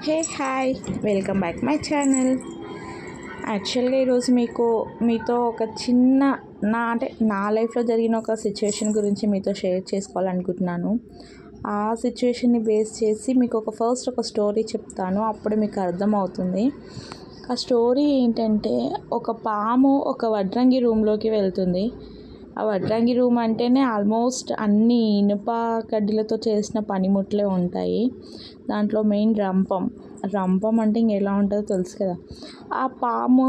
Hey hi, welcome back my channel. యాక్చువల్గా ఈరోజు మీతో ఒక చిన్న నా లైఫ్లో జరిగిన ఒక సిచ్యువేషన్ గురించి మీతో షేర్ చేసుకోవాలనుకుంటున్నాను. ఆ సిచ్యువేషన్ని బేస్ చేసి మీకు ఒక స్టోరీ చెప్తాను, అప్పుడు మీకు అర్థమవుతుంది. ఆ స్టోరీ ఏంటంటే, ఒక పాము ఒక వడ్రంగి రూమ్లోకి వెళ్తుంది. ఆ వడ్రంగి రూమ్ అంటేనే ఆల్మోస్ట్ అన్ని ఇనుప కడ్డీలతో చేసిన పనిముట్లే ఉంటాయి. దాంట్లో మెయిన్ రంపం అంటే ఎలా ఉంటుందో తెలుసు కదా. ఆ పాము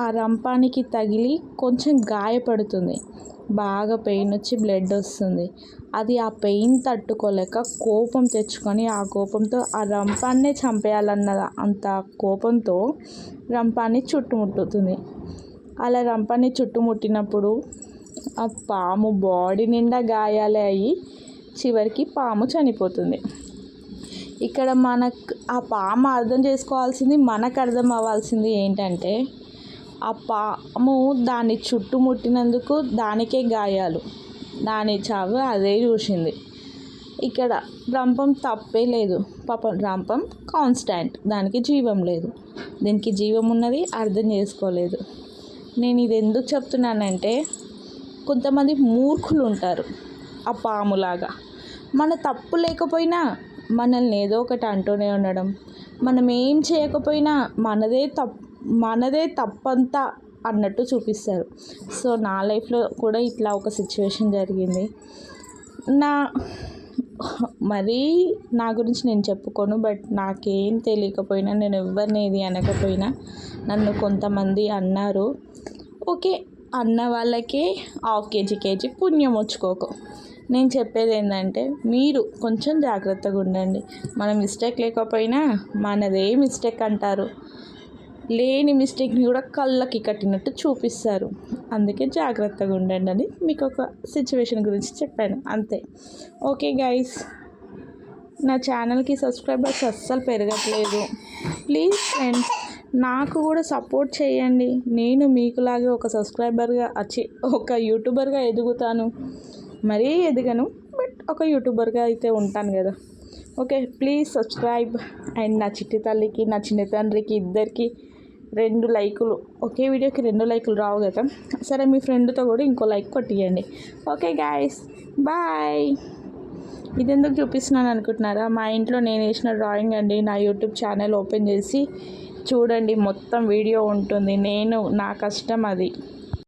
ఆ రంపానికి తగిలి కొంచెం గాయపడుతుంది. బాగా పెయిన్ వచ్చి బ్లడ్ వస్తుంది. అది ఆ పెయిన్ తట్టుకోలేక కోపం తెచ్చుకొని ఆ కోపంతో ఆ రంపాన్నే చంపేయాలన్న అంత కోపంతో రంపాన్ని చుట్టుముట్టుతుంది. అలా రంపాన్ని చుట్టుముట్టినప్పుడు ఆ పాము బాడీ నిండా గాయాలే అయ్యి చివరికి పాము చనిపోతుంది. ఇక్కడ ఆ పాము అర్థం చేసుకోవాల్సింది, మనకు అర్థం అవ్వాల్సింది ఏంటంటే, ఆ పాము దాన్ని చుట్టుముట్టినందుకు దానికే గాయాలు, దాని చావు అదే చూసింది. ఇక్కడ రంపం తప్పే లేదు. పాపం రంపం కాన్స్టాంట్, దానికి జీవం లేదు. దీనికి జీవం ఉన్నది, అర్థం చేసుకోలేదు. నేను ఇది ఎందుకు చెప్తున్నానంటే, కొంతమంది మూర్ఖులు ఉంటారు ఆ పాములాగా. మన తప్పు లేకపోయినా మనల్ని ఏదో ఒకటి అంటూనే ఉండడం, మనం ఏం చేయకపోయినా మనదే తప్పంతా అన్నట్టు చూపిస్తారు. సో నా లైఫ్లో కూడా ఇట్లా ఒక సిచ్యువేషన్ జరిగింది. మరీ నా గురించి నేను చెప్పుకోను, బట్ నాకేం తెలియకపోయినా, నేను ఎవరిని ఏది అనకపోయినా నన్ను కొంతమంది అన్నారు. ఓకే, అన్న వాళ్ళకే ½ కేజీ పుణ్యం వచ్చుకోకు. నేను చెప్పేది ఏంటంటే, మీరు కొంచెం జాగ్రత్తగా ఉండండి. మన మిస్టేక్ లేకపోయినా మనదే మిస్టేక్ అంటారు. లేని మిస్టేక్ని కూడా కళ్ళకి కట్టినట్టు చూపిస్తారు. అందుకే జాగ్రత్తగా ఉండండి అని మీకు ఒక సిచ్యువేషన్ గురించి చెప్పాను, అంతే. ఓకే గైస్, నా ఛానల్కి సబ్స్క్రైబర్స్ అస్సలు పెరగట్లేదు. ప్లీజ్ ఫ్రెండ్స్, నాకు కూడా సపోర్ట్ చేయండి. నేను మీకులాగే ఒక ఒక యూట్యూబర్గా ఎదుగుతాను. మరీ ఎదగను, బట్ ఒక యూట్యూబర్గా అయితే ఉంటాను కదా. Okay, please subscribe. అండ్ నా చిట్టి తల్లికి, నా చిన్న తండ్రికి, ఇద్దరికి 2 లైకులు. ఒకే వీడియోకి 2 లైకులు రావు కదా. సరే, మీ ఫ్రెండ్తో కూడా ఇంకో లైక్ కొట్టియండి. Okay guys, bye. ఇది ఎందుకు చూపిస్తున్నాను అనుకుంటున్నారా? మా ఇంట్లో నేను వేసిన డ్రాయింగ్ అండి. నా యూట్యూబ్ ఛానల్ ఓపెన్ చేసి చూడండి, మొత్తం వీడియో ఉంటుంది. నా కష్టం అది.